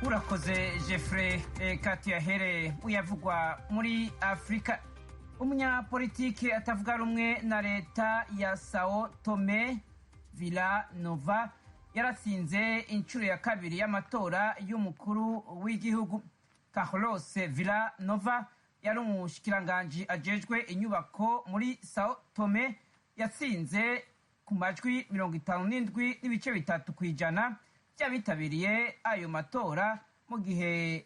urakoze Jeffrey. Katuyahere uyavugwa muri Afrika. Umunyapolitike atavuga rumwe na leta ya Sao Tome Vila Nova yaratsinze inshuro ya kabiri y'amatora y'umukuru w'igihugu. Carlos Vila Nova yari umushikiranganji ajejwe inyubako muri Sao Tome, yatsinze ku majwi 57.3% by'abitabiriye ayo matora, mu gihe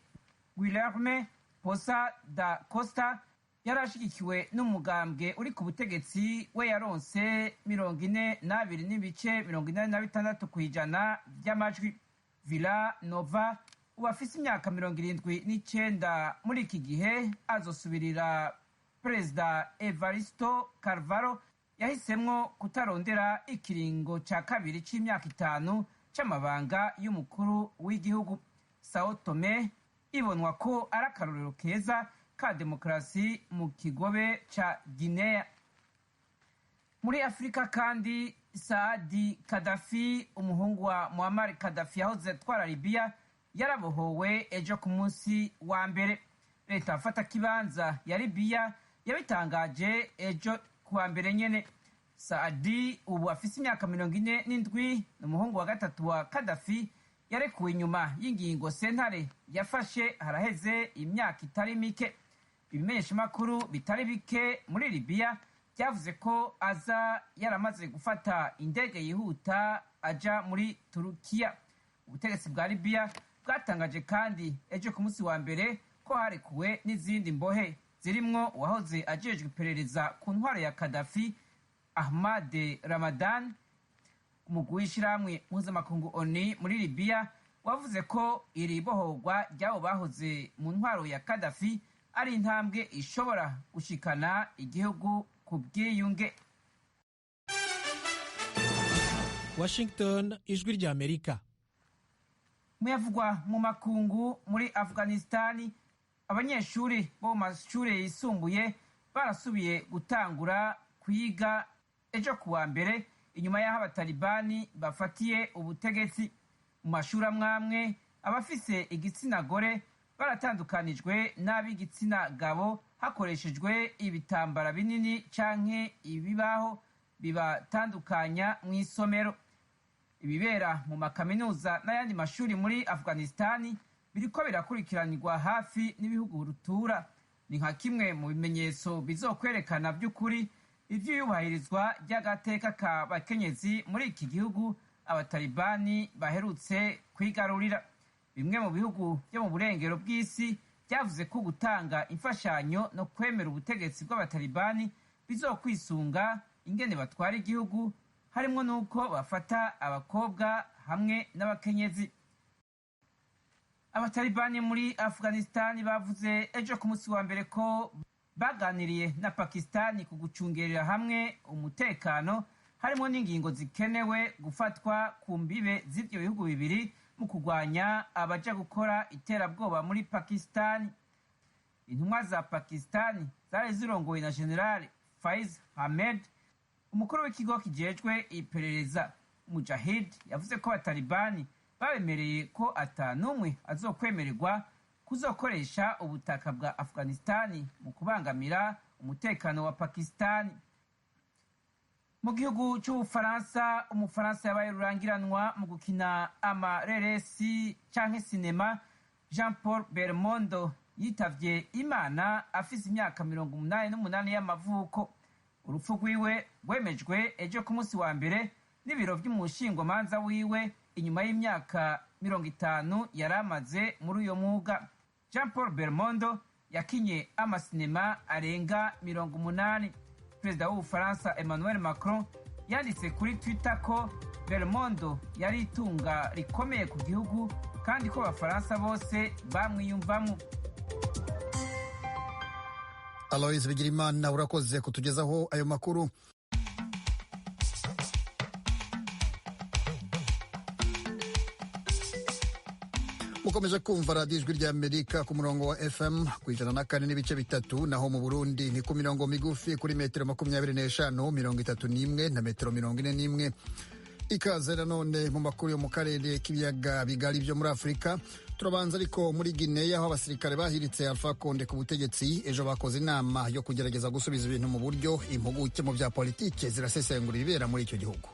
Guilherme Poça da Costa yarashigikiwe n'umugambwe uri ku butegetsi we yaronse 42.86% by'amajwi. Vila Nova ubu afise imyaka 79 muri iki gihe, azosubirira Perezida Evaristo Carvalho yahisemwo kutarondera ikiringo ca kabiri c'imyaka 5 c'amabanga y'umukuru w'igihugu. Sao Tome ibonwa ko ari akarorero keza ka demokarasi mu kigobe ca Guinea. Muri Afrika kandi, Saadi Gaddafi, umuhungu wa Muammar Gaddafi yahoze atwara Libya, yarabohowe ejo ku munsi wa mbere. Leta afata kibanza ya Libya yabitangaje ejo kuwa mbere nyene. Saadi ubu afise imyaka 47, n'umuhungu wa gatatu wa Gaddafi, yarekuwe inyuma y'ingingo sentare yafashe haraheze imyaka itari mike. Ibimenyeshamakuru bitari bike muri Libya byavuze ko aza yaramaze gufata indege yihuta aja muri Turukiya. Ubutegetsi bwa Libya bwatangaje kandi ejo ku munsi wa mbere ko harekuwe n'izindi mbohe zirimwo uwahoze ajejwe iperereza ku ntwaro ya Gaddafi, Ahmad Ramadan. Umugwi w'ishirahamwe mpuzamakungu ONU muri Libya wavuze ko iri bohorwa ry'abo bahoze mu ntwaro ya Gaddafi ari intambwe ishobora gushikana igihugu ku bwiyunge. Washington, ijwi rya Amerika. Muyavugwa mu makungu, muri Afghanistani abanyeshuri bo mu mashure yisumbuye barasubiye gutangura kwiga ejo kuwa mbere, inyuma y'aho abatalibani bafatiye ubutegetsi. Mu mashuri amwamwe abafise igitsina gore baratandukanijwe n'ab'igitsina gabo hakoreshejwe ibitambara binini canke ibibaho bibatandukanya mw'isomero. Ibibera mu makaminuza n'ayandi mashuri muri Afghanistani biriko birakurikiranirwa hafi n'ibihugu rutura. Ni nka kimwe mu bimenyetso bizokwerekana by'ukuri ivy'iyubahirizwa ry'agateka ka bakenyezi muri iki gihugu abatalibani baherutse kwigarurira. Bimwe mu bihugu byo mu burengero bw'isi byavuze ko gutanga imfashanyo no kwemera ubutegetsi bw'abatalibani bizokwisunga ingene batwara igihugu, harimwo n'uko bafata abakobwa hamwe n'abakenyezi. Abatalibani muri Afghanistani bavuze ejo ku munsi wa mbere ko baganiriye na Pakistani ku gucungerera hamwe umutekano, harimo n'ingingo zikenewe gufatwa ku mbibe z'ivyo bihugu bibiri mu kurwanya abaja gukora iterabwoba muri Pakistani. Intumwa za Pakistani zari zirongowe na General Faiz Ahmed, umukuru w'ikigo kijejwe iperereza. Mujahid yavuze ko abatalibani babemereye ko ata n'umwe azokwemererwa kuzokoresha ubutaka bwa Afghanistani mu kubangamira umutekano wa Pakistani. Mu gihugu c'Ubufaransa, umufaransa yabaye rurangiranwa mu gukina amareresi canke sinema. Jean Paul Belmondo yitavye Imana afise imyaka 88 y'amavuko. Urupfu rwiwe rwemejwe ejo ku munsi wa mbere n'ibiro vy'umushingwamanza wiwe, inyuma y'imyaka 50 yari amaze muri uyo mwuga. Jean Paul Belmondo yakinye amasinema arenga 80. Perezida w'Ubufaransa Emmanuel Macron yanditse kuri Twitter ko Belmondo yari itunga rikomeye ku gihugu kandi ko abafaransa bose bamwiyumvamo. Aloys Bigirimana, urakoze kutugezaho ayo makuru. Mukomeje kumva radiyo ijwi rya Amerika ku murongo wa FM ku 104.3, naho mu Burundi ni ku mirongo migufi kuri metero 25, 31 na metero 41. Ikaze nanone mu makuru yo mu karere k'ibiyaga bigari byo muri Afurika. turabanza ariko muri Guinea aho abasirikare bahiritse Alpha Conde ku butegetsi ejo bakoze inama yo kugerageza gusubiza ibintu mu buryo. Impuguke mu bya politike zirasesengura ibibera muri icyo gihugu.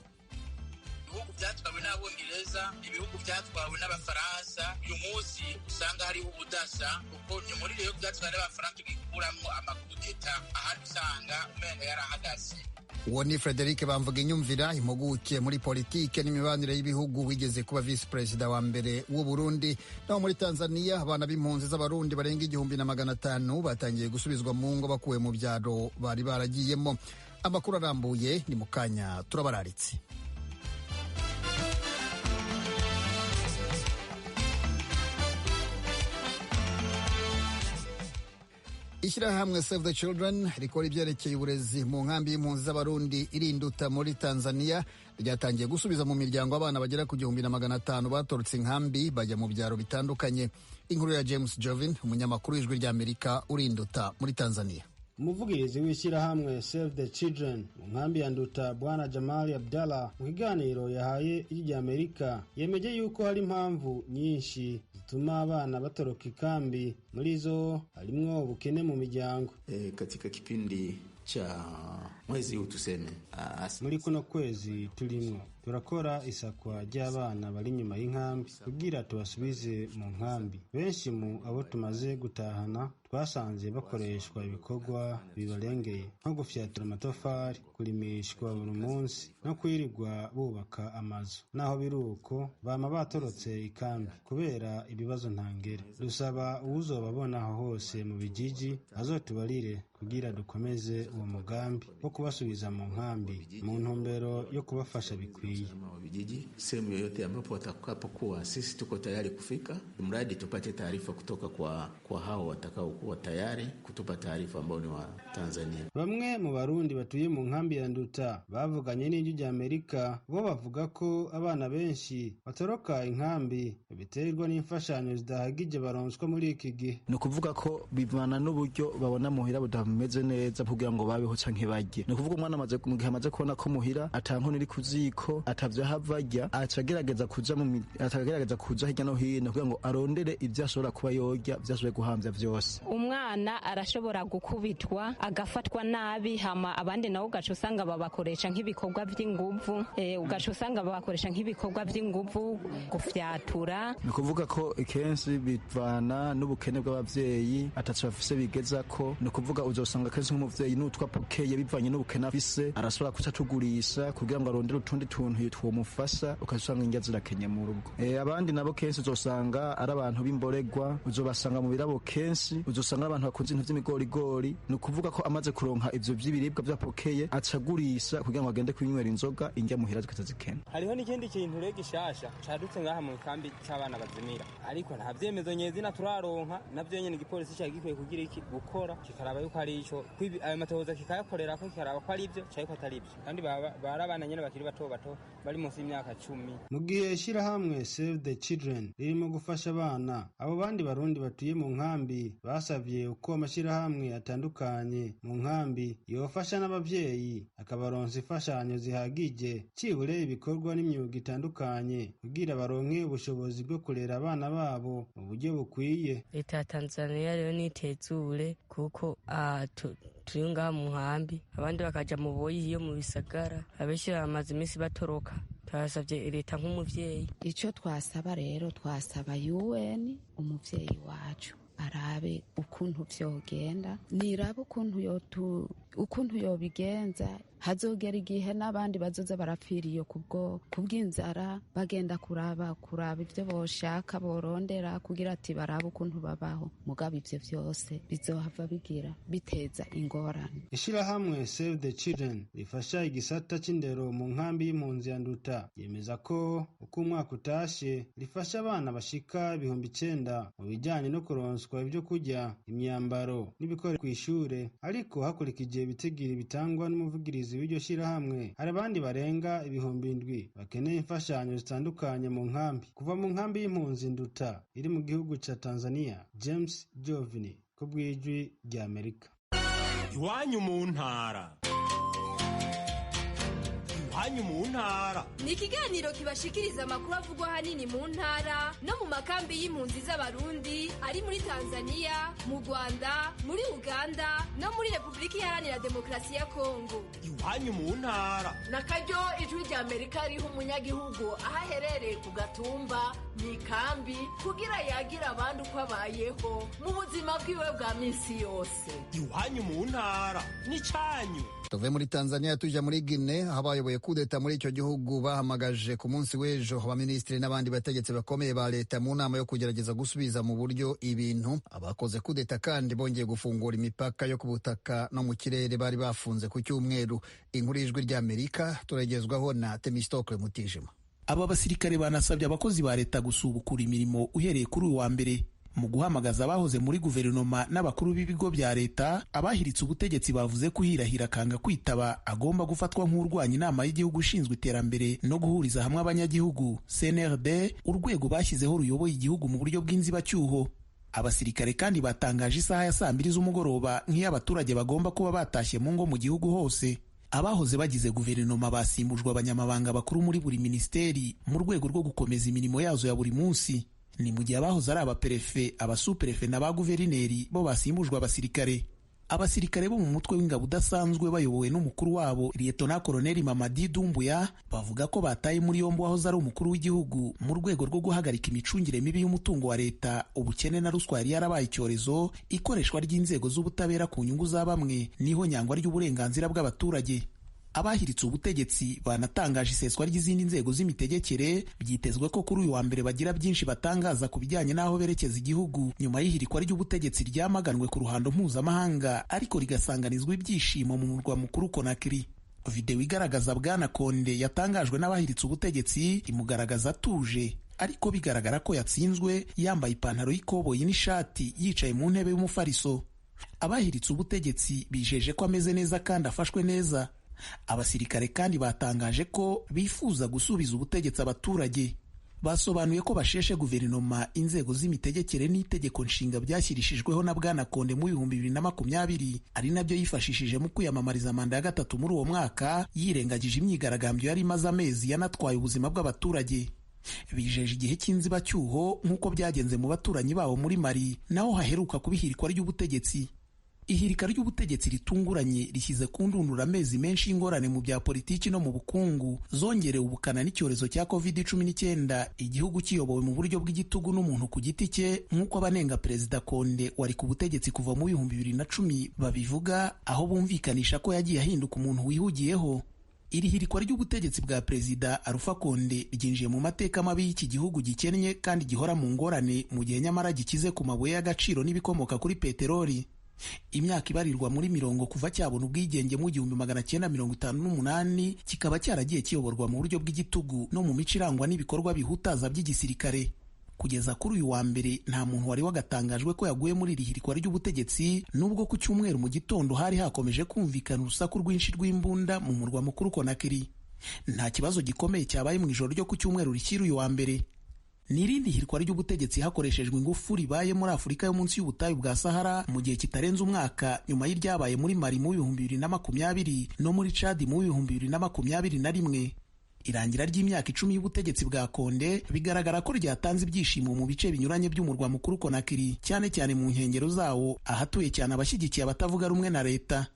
Ibihugu byatwawe n'Abongereza, ibihugu byatwawe n'Abafaransa, uyu munsi usanga hariho ubudasa kuko muri rero byatwawe n'Abafaransa bikuramo amakudeta, ahandi usanga umenga yarahagaze. Uwo ni Frederic Bamvuginyumvira, impuguke muri politike n'imibanire y'ibihugu, wigeze kuba visi perezida wa mbere w'u Burundi. Naho muri Tanzania abana b'impunzi z'abarundi barenga 1,500 batangiye gusubizwa mu ngo bakuwe mu byaro bari baragiyemo. Amakuru arambuye ni mu kanya turabararitse. Ishyirahamwe Save the Children rikora ibyerekeye uburezi mu nkambi y'impunzi z'abarundi irinduta muri Tanzania ryatangiye gusubiza mu miryango abana bagera ku 1,500 batorotse inkambi bajya mu byaro bitandukanye. Inkuru ya James Jovin, umunyamakuru w'ijwi ry'Amerika urinduta muri Tanzania. Umuvugizi w'ishyirahamwe Save the Children mu nkambi ya Nduta, Bwana Jamali Abdallah, mu kiganiro yahaye ijwi ry'Amerika yemeje yuko hari impamvu nyinshi zituma abana batoroka ikambi, muri zo harimwo ubukene mu miryango. Katika kipindi cha mwezi huu tuseme muri kuno kwezi turimwo turakora isakwa ry'abana bari nyuma y'inkambi kugira tubasubize mu nkambi. Benshi mu abo tumaze gutahana twasanze bakoreshwa ibikorwa bibarengeye nko gufyatura amatafari, kurimishwa buri munsi no kwirirwa bubaka amazu. Naho biruko bama batorotse ikambi kubera ibibazo ntangere. Dusaba uwuzobabona aho hose mu bijiji azotubarire kugira dukomeze uwo mugambi wo kubasubiza mu nkambi mu ntumbero yo kubafasha bikwiye. Vijiji sehemu yoyote ambapo watakapokuwa, sisi tuko tayari kufika, mradi tupate taarifa kutoka kwa hao watakaokuwa tayari kutupa taarifa ambao ni wa Tanzania. Bamwe mu Barundi batuye mu nkambi ya Nduta bavuganye n'ijwi ry'Amerika, bo bavuga ko abana benshi batoroka inkambi biterwa n'imfashanyo zidahagije baronswa muri iki gihe. Ni ukuvuga ko bivana n'uburyo babona muhira budameze neza kugira ngo babeho canke barye. Ni ukuvuga umwana amaze mu gihe amaze kubona ko muhira atankono iri kuziko atavyo havajya, acagerageza kuja hirya no hino kugira ngo arondere ivyo ashobora kuba yorya vyashoboye guhamvya vyose. Umwana arashobora gukubitwa agafatwa nabi, hama abandi nabo ugaca usanga babakoresha nk'ibikorwa vy'inguvu, gufyatura. Ni kuvuga ko ikenshi bivana n'ubukene bw'abavyeyi ataco bafise bigeza ko. Ni kuvuga uzosanga kenshi nk'umuvyeyi n'utwa pokeye bivanye n'ubukene afise arashobora kuca tugurisha kugira ngo arondere utundi tuntu twomufasha, ukasanga indya zirakenye mu rugo. Abandi nabo kenshi uzosanga ari abantu b'imboregwa, uzobasanga mu birabo kenshi, uzosanga abantu bakunze ibintu vy'imigorigori. Ni ukuvuga ko amaze kuronka ivyo vy'ibiribwa vyapokeye acagurisha kugira ngo agende kwinywera inzoga, indya muhira zikaza zikena. Hariho n'ikindi kintu rero gishasha cadutse ngaha mu kambi c'abana bazimira, ariko nta vyemezo nyezina turaronka, navyo nyene igipolisi cagikwiye kugira iki gukora kikaraba yuko ari ico ayo matohoza kikayakorera ko kikaraba ko ari ivyo cyangwa atari ivyo, kandi barabana nyene bakiri bato bari munsi y'imyaka 10. Mu gihe ishyirahamwe Save the Children ririmo gufasha abana, abo bandi Barundi batuye mu nkambi basavye uko amashyirahamwe atandukanye mu nkambi yofasha n'abavyeyi akabaronsa imfashanyo zihagije, cibure ibikorwa n'imyuga itandukanye kugira baronke ubushobozi bwo kurera abana babo mu buryo bukwiye. Leta ya Tanzania rero nitezure kuko turi ngaha mu nkambi, abandi bakaja mu boyi yo mu bisagara, abenshi bamaze iminsi batoroka. Twasabye leta nk'umuvyeyi, ico twasaba rero, twasaba UN umuvyeyi wacu arabe ukuntu vyogenda, nirabe ukuntu yobigenza. Hazogera igihe n'abandi bazoza barapfiriye kubw'inzara, bagenda kuraba ivyo boshaka borondera kugira ati barabe ukuntu babaho. Mugabo ivyo vyose bizohava biteza ingorane. Ishirahamwe Save the Children rifasha igisata c'indero mu nkambi y'impunzi ya Nduta yemeza ko uko umwaka utashe rifasha abana bashika 9,000 mu bijanye no kuronswa ivyo kurya, imyambaro n'ibikoresho kw'ishure, ariko hakurikije ibitigiri bitangwa n'umuvugirizi w'iryo shirahamwe hari abandi barenga 7,000 bakeneye imfashanyo zitandukanye mu nkambi. Kuva mu nkambi y'impunzi Nduta iri mu gihugu ca Tanzania, James Jovini ku bw'ijwi ry'Amerika. Iwanyu mu ntara. iwanyu mu ntara. Ni ikiganiro kibashikiriza amakuru avugwa hanini mu ntara no mu makambi y'impunzi z'abarundi ari muri Tanzania, mu Rwanda, muri Uganda no muri Repubulika Iharanira Demokarasi ya Kongo. Iwanyu mu ntara. Nakaryo ijwi rya Amerika riha umunyagihugu aho aherereye ku gatumba mu ikambi kugira yagira abandi uko abayeho mu buzima bwiwe bwa minsi yose. Iwanyu mu ntara n'icyanyu. Tuve muri Tanzania tuja muri Guinea, aho abayoboye kudeta muri icyo gihugu bahamagaje ku munsi w'ejo abaminisitiri n'abandi bategetsi bakomeye ba leta mu nama yo kugerageza gusubiza mu buryo ibintu. Abakoze kudeta kandi bongeye gufungura imipaka yo ku butaka no mu kirere bari bafunze ku cyumweru. Inkuru y'ijwi ry'Amerika turagezwaho na Temistokle Mutijima. Aba basirikare banasabye abakozi ba leta gusubukura imirimo uhereye kuri uyu wa mbere. Mu guhamagaza abahoze muri guverinoma n'abakuru b'ibigo bya leta, abahiritse ubutegetsi bavuze ko uhirahira akanga kwitaba agomba gufatwa nk'urwanya inama y'igihugu ishinzwe iterambere no guhuriza hamwe abanyagihugu CNRD, urwego bashyizeho ruyoboye igihugu mu buryo bw'inzibacyuho. Abasirikare kandi batangaje isaha ya 2:00 z'umugoroba nk'iy'abaturage bagomba kuba batashye mu ngo mu gihugu hose. Abahoze bagize guverinoma basimbujwe abanyamabanga bakuru muri buri minisiteri mu rwego rwo gukomeza imirimo yazo ya buri munsi. Ni mu gihe abahoze ari abaperefe, abasuperefe na ba guverineri bo basimbujwe abasirikare. Abasirikare bo mu mutwe w'ingabo udasanzwe bayobowe n'umukuru wabo Lieutenant Colonel Mamadi Doumbouya bavuga ko bataye muri yombi wahoze ari umukuru w'igihugu mu rwego rwo guhagarika imicungire mibi y'umutungo wa leta, ubukene na ruswa yari yarabaye icyorezo, ikoreshwa ry'inzego z'ubutabera ku nyungu za bamwe niho nyangwa ry'uburenganzira bw'abaturage. Abahiritse ubutegetsi banatangaje iseswa ry'izindi nzego z'imitegekere. Byitezwe ko kuri uyu wa mbere bagira byinshi batangaza ku bijyanye n'aho berekeza igihugu nyuma y'ihirikwa ry'ubutegetsi ryamaganwe ku ruhando mpuzamahanga ariko rigasanganizwa ibyishimo mu murwa mukuru Conakry. Video igaragaza Bwana Konde yatangajwe n'abahiritse ubutegetsi imugaragaza atuje, ariko bigaragara ko yatsinzwe, yambaye ipantaro y'ikoboyi n'ishati yicaye mu ntebe y'umufariso. Abahiritse ubutegetsi bijeje ko ameze neza kandi afashwe neza. Abasirikare kandi batangaje ko bifuza gusubiza ubutegetsi abaturage. Basobanuye ko basheshe guverinoma, inzego z'imitegekere n'itegeko nshinga byashyirishijweho na Bwana Konde mu 2020 ari nabyo yifashishije mu kwiyamamariza manda ya gatatu muri uwo mwaka, yirengagije imyigaragambyo yari imaze amezi yanatwaye ubuzima bw'abaturage. Bijeje igihe cy'inzibacyuho nk'uko byagenze mu baturanyi babo muri Mali, naho haheruka kubihirikwa ry'ubutegetsi. Ihirika ry'ubutegetsi ritunguranye rishyize ku ndundura amezi menshi y'ingorane mu bya politiki no mu bukungu, zongerewe ubukana n'icyorezo cya COVID-19, igihugu kiyobowe mu buryo bw'igitugu n'umuntu ku giti cye nk'uko abanenga Perezida Konde wari ku butegetsi kuva mu 2010 babivuga, aho bumvikanisha ko yagiye ahinduka umuntu wihugiyeho. Iri hirikwa ry'ubutegetsi bwa Perezida Alpha Konde ryinjiye mu mateka mabi y'iki gihugu gikennye kandi gihora mu ngorane, mu gihe nyamara gikize ku mabuye y'agaciro n'ibikomoka kuri peteroli. Imyaka ibarirwa muri mirongo kuva cyabona ubwigenge mu 1958 kikaba cyaragiye kiyoborwa mu buryo bw'igitugu no mu mico irangwa n'ibikorwa bihutaza by'igisirikare. Kugeza kuri uyu wa mbere nta muntu wari wagatangajwe ko yaguye muri iri hirikwa ry'ubutegetsi, nubwo ku cyumweru mu gitondo hari hakomeje kumvikana urusaku rwinshi rw'imbunda mu murwa mukuru Conakry. Nta kibazo gikomeye cyabaye mu ijoro ryo ku cyumweru rishyira uyu wa mbere. N'irindi hirikwa ry'ubutegetsi hakoreshejwe ingufu ribaye muri Afurika yo munsi y'ubutayu bwa Sahara mu gihe kitarenze umwaka nyuma y'iryabaye muri Mali mu 2020 no muri Chad mu 2021. Irangira ry'imyaka 10 y'ubutegetsi bwa Konde bigaragara ko ryatanze ibyishimo mu bice binyuranye by'umurwa mukuru Conakry, cyane cyane mu nkengero zawo ahatuye cyane abashyigikiye abatavuga rumwe na leta.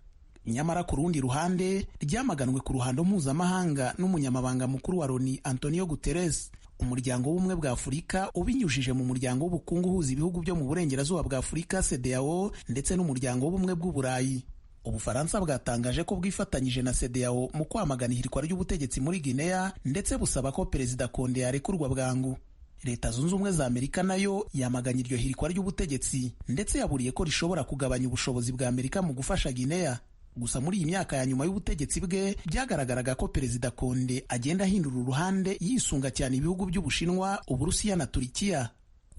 Nyamara ku rundi ruhande ryamaganwe ku ruhando mpuzamahanga n'umunyamabanga mukuru wa Loni Antonio Guterres. Umuryango w'ubumwe bwa Afurika ubinyujije mu muryango w'ubukungu uhuza ibihugu byo mu burengerazuba bwa Afurika CEDEAO ndetse n'umuryango w'ubumwe bw'Uburayi. Ubufaransa bwatangaje ko bwifatanyije na CEDEAO mu kwamagana ihirikwa ry'ubutegetsi muri Guinea ndetse busaba ko Perezida Konde yarekurwa bwangu. Leta Zunze Ubumwe za Amerika nayo yamaganye iryo hirikwa ry'ubutegetsi ndetse yaburiye ko rishobora kugabanya ubushobozi bwa Amerika mu gufasha Guinea. Gusa muri iyi myaka ya nyuma y'ubutegetsi bwe byagaragaraga ko Perezida Konde agenda ahindura uruhande yisunga cyane ibihugu by'Ubushinwa, Uburusiya na Turikiya.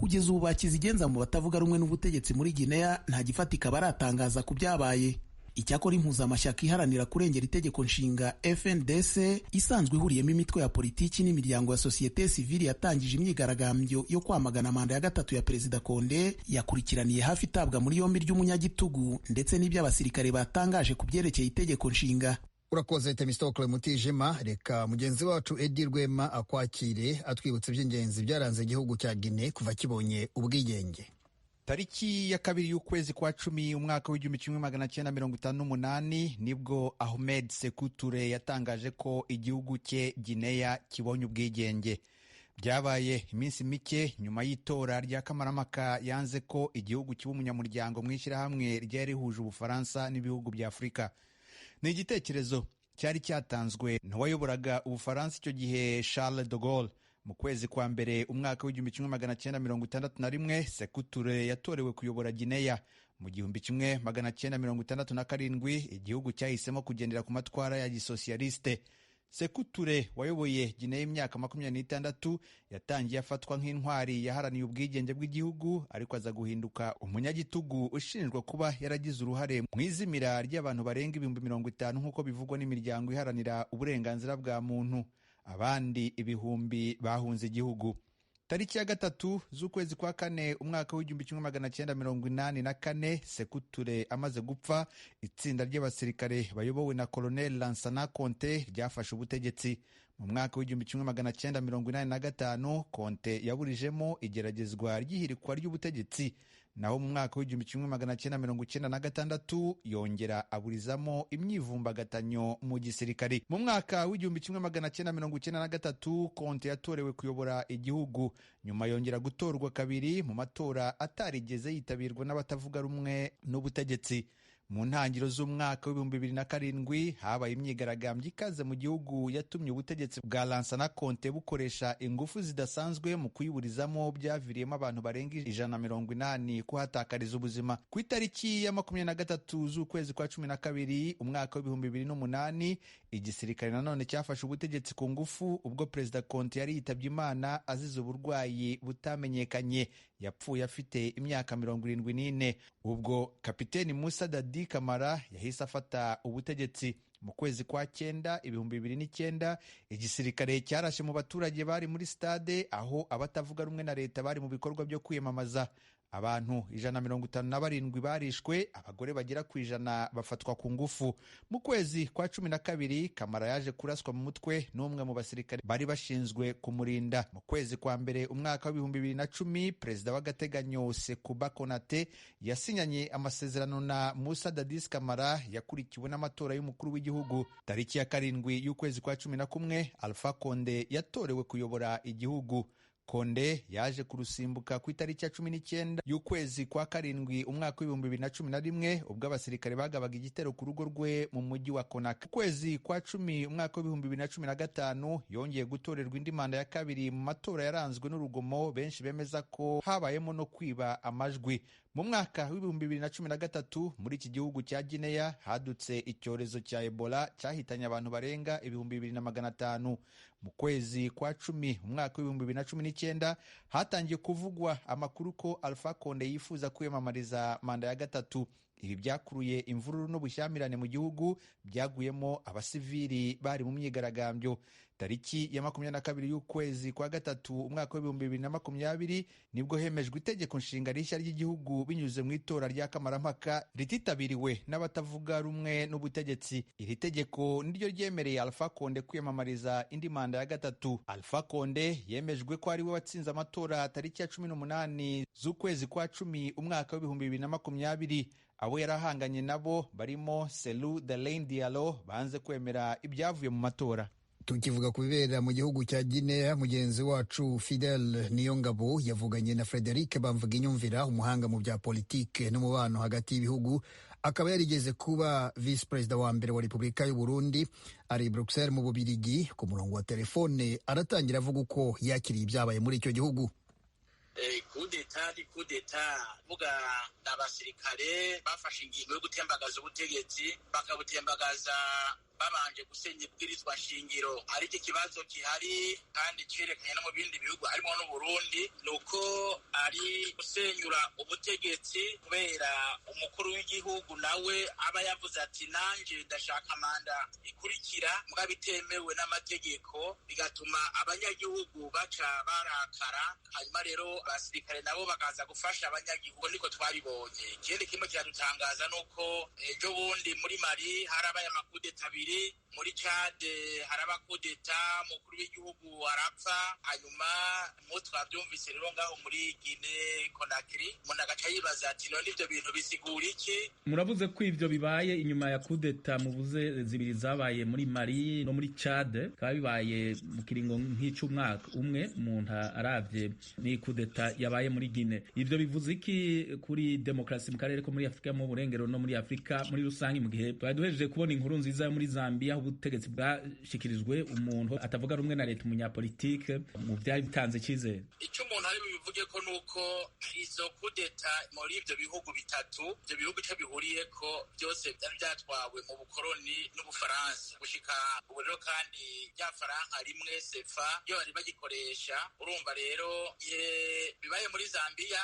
Kugeza ubu bakizigenza mu batavuga rumwe n'ubutegetsi muri Guinea nta gifatika baratangaza ku byabaye. Icyakora impuzamashyaka iharanira kurengera itegeko nshinga FNDC isanzwe ihuriyemo imitwe ya politiki n'imiryango ya sosiyete sivili yatangije imyigaragambyo yo kwamagana manda ya gatatu ya Perezida Konde, yakurikiraniye hafi itabwa muri yombi ry'umunyagitugu ndetse n'iby'abasirikare batangaje ku byerekeye itegeko nshinga. urakoze Temistokle Mutijima. Reka mugenzi wacu Edi Rwema akwakire atwibutsa iby'ingenzi byaranze igihugu cya Guinea kuva kibonye ubwigenge. Tariki ya 2 y'ukwezi kwa 10 umwaka w'1958 nibwo Ahmed Sekou Touré yatangaje ko igihugu cye Guinea kibonye ubwigenge. Byabaye iminsi mike nyuma y'itora rya Kamarampaka yanze ko igihugu kiba umunyamuryango mu ishyirahamwe ryari rihuje Ubufaransa n'ibihugu bya Afurika. Ni igitekerezo cyari cyatanzwe n'uwayoboraga Ubufaransa icyo gihe Charles de Gaulle. Mu kwezi kwa mbere umwaka w'1961 Sekou Touré yatorewe kuyobora Guinea. Mu 1967 igihugu cyahisemo kugendera ku matwara ya gisosiyaliste. Sekou Touré wayoboye Guinea imyaka 26 yatangiye afatwa nk'intwari yaharaniye ubwigenge bw'igihugu, ariko aza guhinduka umunyagitugu ushinjwa kuba yaragize uruhare mu izimira ry'abantu barenga 50,000 nk'uko bivugwa n'imiryango iharanira uburenganzira bwa muntu. Abandi ibihumbi bahunze igihugu. Tariki ya 3 z'ukwezi kwa 4 umwaka w'1984 Sekou Touré amaze gupfa, itsinda ry'abasirikare bayobowe na Colonel Lansana Conté ryafashe ubutegetsi. Mu mwaka w'1985 Conté yaburijemo igeragezwa ry'ihirikwa ry'ubutegetsi, naho mu mwaka w'1996 yongera aburizamo imyivumbagatanyo mu gisirikare. Mu mwaka w'1993 Conté yatorewe kuyobora igihugu, nyuma yongera gutorwa kabiri mu matora atarigeze yitabirwa n'abatavuga rumwe n'ubutegetsi. Mu ntangiriro z'umwaka w'2007 habaye imyigaragambyo ikaze mu gihugu yatumye ubutegetsi bwa Lansana Conté bukoresha ingufu zidasanzwe mu kuyiburizamo, byaviriyemo abantu barenga 180 kuhatakariza ubuzima. Ku itariki ya 23 z'ukwezi kwa 12 umwaka w'2008 igisirikare nanone cyafashe ubutegetsi ku ngufu ubwo Perezida Conté yari yitabye Imana azize uburwayi butamenyekanye. Yapfuye afite imyaka 74. Ubwo Kapiteni Moussa Dadi Camara yahise afata ubutegetsi. Mu kwezi kwa 9 2009 igisirikare cyarashe mu baturage bari muri stade aho abatavuga rumwe na leta bari mu bikorwa byo kwiyamamaza. Abantu 157 barishwe, abagore bagera ku 100 bafatwa ku ngufu. Mu kwezi kwa 12 Camara yaje kuraswa mu mutwe n'umwe mu basirikare bari bashinzwe kumurinda. Mu kwezi kwa mbere umwaka wa 2010 perezida w'agateganyo Sekou Konaté yasinyanye amasezerano na Moussa Dadis Camara yakurikiwe n'amatora y'umukuru w'igihugu. Tariki ya 7 y'ukwezi kwa 11 Alpha Condé yatorewe kuyobora igihugu. Condé yaje kurusimbuka ku itariki ya 19 y'ukwezi kwa 7 umwaka w'2011 ubwo abasirikare bagabaga igitero ku rugo rwe mu mujyi wa Conakry. Kwezi kwa 10 umwaka w'2015 yongeye gutorerwa indi manda ya kabiri mu matora yaranzwe n'urugomo, benshi bemeza ko habayemo no kwiba amajwi. Mu mwaka w'2013 muri iki gihugu cya Guinea hadutse icyorezo cya Ebola cyahitanye abantu barenga 2,500. Mu kwezi kwa 10 umwaka w'2019 hatangiye kuvugwa amakuru ko Alpha Condé yifuza kwiyamamariza manda ya gatatu. Ibi byakuruye imvururu n'ubushyamirane mu gihugu, byaguyemo abasivili bari mu myigaragambyo. Tariki ya 22 y'ukwezi kwa 3 umwaka wa 2020 nibwo hemejwe itegeko nshinga rishya ry'igihugu binyuze mu itora rya Kamarampaka rititabiriwe n'abatavuga rumwe n'ubutegetsi. Iri tegeko niryo ryemereye Alpha Condé kwiyamamariza indi manda ya gatatu. Alpha Condé yemejwe ko ari we watsinze amatora tariki ya 18 z'ukwezi kwa 10 umwaka wa 2020. Abo yarahanganye nabo barimo Cellou Dalein Diallo banze kwemera ibyavuye mu matora. Tukivuga ku bibera mu gihugu cya Guinea, mugenzi wacu Fidel Niyongabo yavuganye na Frederic Bamvuginyumvira, umuhanga mu bya politike n'umubano hagati y'ibihugu, akaba yarigeze kuba vice perezida wa mbere wa Repubulika y'u Burundi. Ari i Bruxelles mu Bubiligi. Ku murongo wa telefone aratangira avuga uko yakiriye ibyabaye muri icyo gihugu. Kudeta vuga n'abasirikare bafashe ingingo yo gutembagaza ubutegetsi, bakabutembagaza babanje gusenya ibwirizwa shingiro. Ariko ikibazo kihari kandi cyerekanye no mu bindi bihugu harimo n'u Burundi, nuko ari gusenyura ubutegetsi kubera umukuru w'igihugu nawe aba yavuze ati nanje ndashaka manda ikurikira, muga bitemewe n'amategeko, bigatuma abanyagihugu baca barakara. Hanyuma rero abasirikare nabo bakaza gufasha abanyagihugu. Niko twabibonye. Ikindi kimwe kiradutangaza nuko ejo bundi muri Mali harabaye amakudeta abiri kabiri muri Chade haraba kudeta mukuru w'igihugu arapfa hanyuma twavyumvise rero ngaho muri Guinea Conakry umuntu agaca yibaza ati none ivyo bintu bisigura iki? Muravuze ko ivyo bibaye inyuma ya kudeta muvuze zibiri zabaye muri Mali no muri Chade kaba bibaye mu kiringo nk'icumwaka umwe umuntu aravye ni kudeta yabaye muri Guinea. Ivyo bivuze iki kuri demokrasi mu karere ko muri Afrika mu burengero no muri Afrika muri rusangi, mu gihe twari duhejeje kubona inkuru nziza yo muri Zambia aho ubutegetsi bwashikirijwe umuntu atavuga rumwe na leta umunyapolitike mu byari bitanze icyizere? Icyo umuntu ari bivuge ko nuko izo kudeta muri ivyo bihugu bitatu, ivyo bihugu ico bihuriye ko byose byari byatwawe mu bukoroni n'Ubufaransa gushika ubu rero, kandi rya faranka rimwe sefa iyo bari bagikoresha. Urumva rero bibaye muri Zambia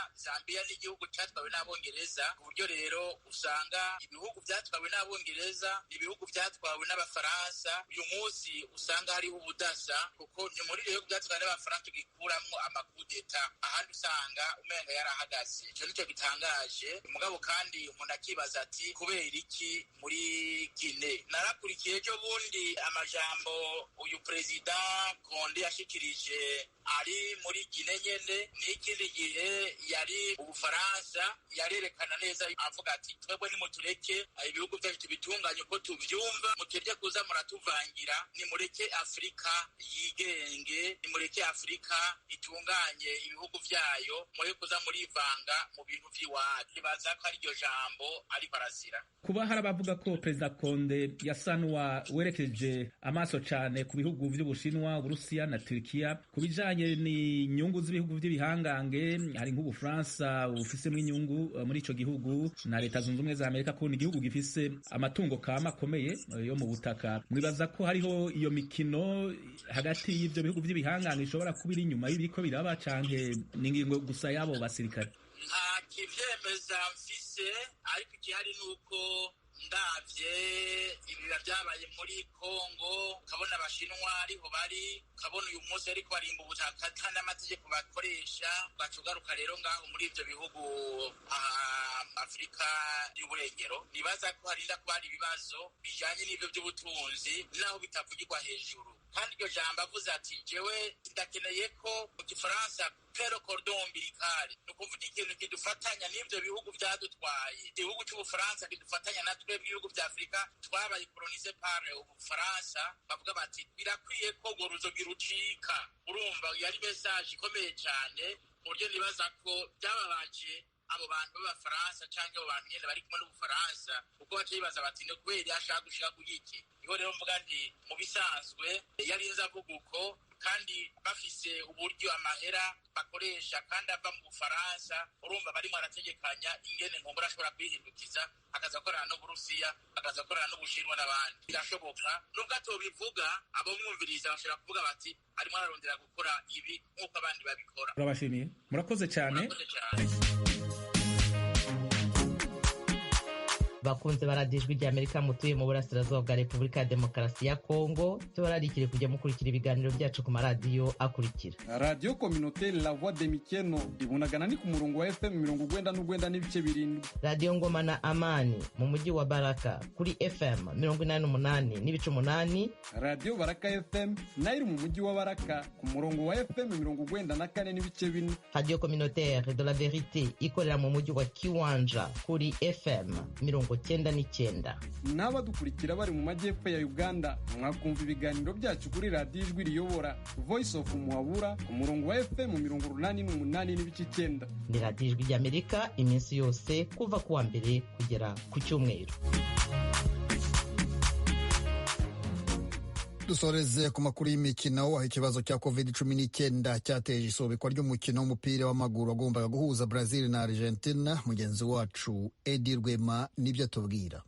ni igihugu cyatwawe n'Abongereza, ku buryo rero usanga ibihugu byatwawe n'Abongereza ibihugu byatwawe n'Abafaransa. Uyu munsi usanga hariho ubudasa, kuko ni muri rero byatwawe n'Abafaransa tugikuramwo amakudeta, ahandi usanga umenga yarahagaze. Icyo nicyo gitangaje mugabo, kandi umuntu akibaza ati kubera iki muri Guinea? Narakurikiye ejo bundi amajambo uyu perezida Konde yashikirije ari muri Guinea nyene, n'ikindi gihe yari Ubufaransa yarerekana neza avuga ati twebwe nimutureke ibihugu byacu tubitunganye uko tuvyumva, mutirye kuza muratuvangira, nimureke Afrika yigenge, nimureke Afrika itunganye ibihugu vyayo, mure kuza murivanga mu bintu vy'iwacu. Baza ko ari ryo jambo ariko arazira. Kuba hari abavuga ko perezida Konde yasa n'uwerekeje amaso cane ku bihugu vy'Ubushinwa, Uburusiya na Turkiya ku bijanye n'inyungu z'ibihugu vy'ibihangange, hari nk'Ubufaransa bufisemwo inyungu muri ico gihugu na Leta Zunze Ubumwe za Amerika, ko ni igihugu gifise amatungo kama akomeye yo mu butaka. Mwibaza ko hariho iyo mikino hagati y'ivyo bihugu vy'ibihangange ishobora kuba iri inyuma y'ibiriko biraba, canke n'ingingo gusa y'abo basirikare? Nta kivyemeza mfise, ariko igihari nuko ndavye ibiba vyabaye muri Kongo, ukabona Abashinwa ariho bari, ukabona uyu munsi ariko barimba ubutaka ata n'amategeko bakoresha, ugaca ugaruka rero ngaho muri ivyo bihugu Afrika y'uburengero. Nibaza ko harinda kuba hari ibibazo bijanye n'ivyo vy'ubutunzi naho bitavugirwa hejuru, kandi iryo jambo avuze ati jewe ndakeneye ko mu Gifaransa pero cordon umbilical, ni ukuvuga ikintu kidufatanya n'ivyo bihugu vyadutwaye. Igihugu c'Ubufaransa kidufatanya na twebwe ibihugu vya Afrika twabaye colonise par Ubufaransa, bavuga bati birakwiye ko ngo ruzogi rucika. Urumva yari message ikomeye cyane, mu buryo nibaza ko byababaje abo bantu b'Abafaransa canke abo bantu nyene bari kumwe n'Ubufaransa, kuko baca bibaza bati ne kubera yashaka gushika kugiki. Niho rero mvuga nti mu bisanzwe yarinze avuga uko, kandi bafise uburyo amahera bakoresha kandi ava mu Bufaransa. Urumva barimo arategekanya ingene nkumbura ashobora kwihindukiza akaza akorana n'Uburusiya, akaza akorana n'Ubushinwa n'abandi. Birashoboka nubwo atobivuga, abo mwumviriza bashobora kuvuga bati arimo ararondera gukora ibi nk'uko abandi babikora. Turabashimiye, murakoze cyane. bakunze baradijwe rya Amerika mutuye mu burasirazuba bwa Repubulika ya Demokarasi ya Kongo, tubararikire kujya mukurikira ibiganiro byacu ku maradiyo akurikira: Radio Communautaire La Voix de Mikeno ibunagana ni ku murongo wa FM 99 n'ibice birindwi. Radio Ngoma na Amani mu mujyi wa Baraka kuri FM 88 n'ibice 8. Radio Baraka FM nayo iri mu mujyi wa Baraka ku murongo wa FM 94 n'ibice 4. Radio Communautaire de la Verite ikorera mu mujyi wa Kiwanja kuri FM 99. N'abadukurikira bari mu majyepfo ya Uganda mwakumva ibiganiro byacu kuri Radio Ijwi Riyobora Voice of Muhabura ku murongo wa FM 88 n'ibice 9. Ni Radio Ijwi ry'Amerika iminsi yose kuva kuwa mbere kugera ku cyumweru. Dusoreze ku makuru y'imikino, aho ikibazo cya COVID-19 cyateje isobekwa ry'umukino w'umupira w'amaguru wagombaga guhuza Brazil na Argentina. Mugenzi wacu Edi Rwema nibyo tubwira.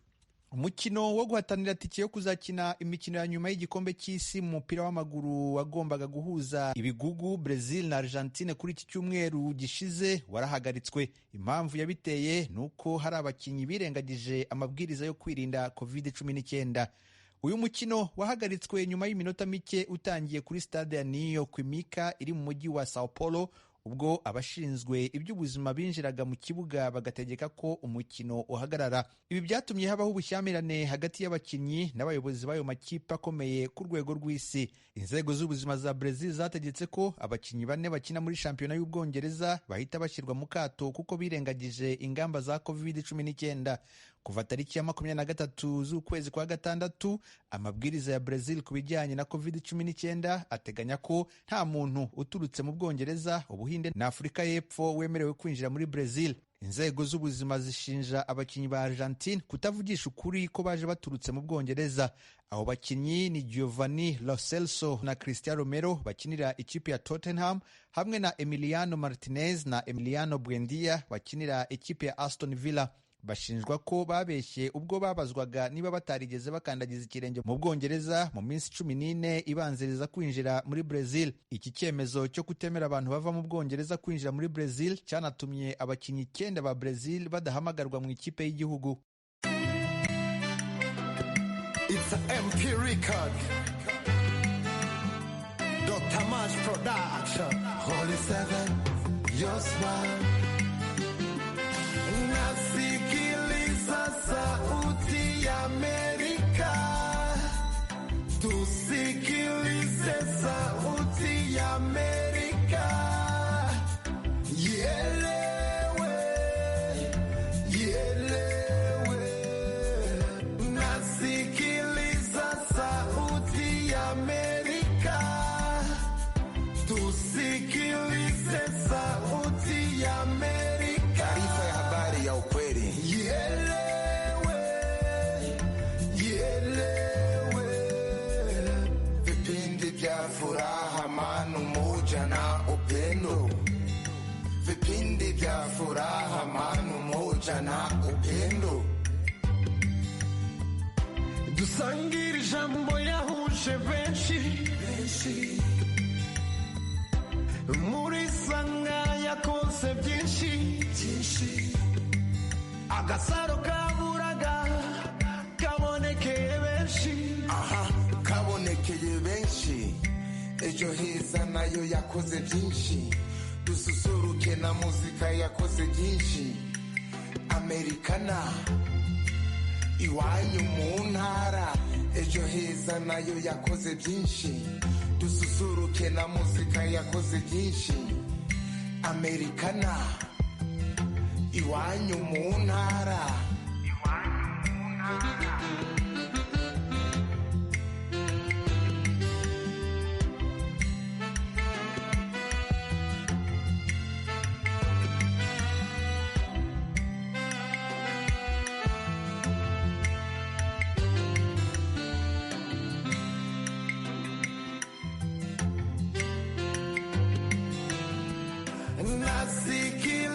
Umukino wo guhatanira tike yo kuzakina imikino ya nyuma y'igikombe cy'isi mu mupira w'amaguru wagombaga guhuza ibigugu Brazil na Argentine kuri iki cyumweru gishize warahagaritswe. Impamvu yabiteye nuko hari abakinnyi birengagije amabwiriza yo kwirinda COVID-19. Uyu mukino wahagaritswe nyuma y'iminota mike utangiye kuri stade ya Neo Química iri mu mujyi wa Sao Paulo, ubwo abashinzwe iby'ubuzima binjiraga mu kibuga bagategeka ko umukino uhagarara. Ibi byatumye habaho ubushyamirane hagati y'abakinnyi n'abayobozi b'ayo makipe akomeye ku rwego rw'isi. Inzego z'ubuzima za Brazil zategetse ko abakinnyi 4 bakina muri shampiyona y'Ubwongereza bahita bashyirwa mu kato kuko birengagije ingamba za COVID-19. Kuva tariki ya 23 z'ukwezi kwa gatandatu, amabwiriza ya Brazil ku bijyanye na COVID-19 ateganya ko nta muntu uturutse mu Bwongereza, Ubuhinde na Afurika y'Epfo wemerewe kwinjira muri Brazil. Inzego z'ubuzima zishinja abakinnyi ba Argentine kutavugisha ukuri ko baje baturutse mu Bwongereza. Abo bakinnyi ni Giovanni Lo Celso na Cristiano Romero bakinira ikipe ya Tottenham, hamwe na Emiliano Martinez na Emiliano Buendia bakinira ikipe ya Aston Villa. Bashinjwa ko babeshye ubwo babazwaga niba batarigeze bakandagiza ikirenge mu Bwongereza mu minsi 14 ibanziriza kwinjira muri Brazil. Iki cyemezo cyo kutemera abantu bava mu Bwongereza kwinjira muri Brazil cyanatumye abakinnyi 9 ba Brazil badahamagarwa mu ikipe y'igihugu. It's a MP record. Dr. March Production. Holy Seven, your smile. Nasikiliza sauti ya Amerika. Tusikilize sauti ya Amerika. Ielewe, ielewe. Nasikiliza sauti ya Amerika. Tusikilize sauti ya Amerika. Taarifa ya habari ya ukweli. Ielewe, ielewe. Vipindi vya furaha, amani, umoja na upendo. Vipindi vya furaha, amani, umoja na upendo. Dusangire ijambo yahuje benshi. Muri sanga yakonse byinshi. Agasaro kaburaga kabonekeye benshi. Aha, kabonekeye benshi. Ejo heza nayo yakoze byinshi. Dususuruke na muzika yakoze byinshi. Americana, iwanyu mu ntara. Ejo heza nayo yakoze byinshi. Dususuruke na muzika yakoze byinshi. Americana, iwanyu mu ntara. Nasikiliza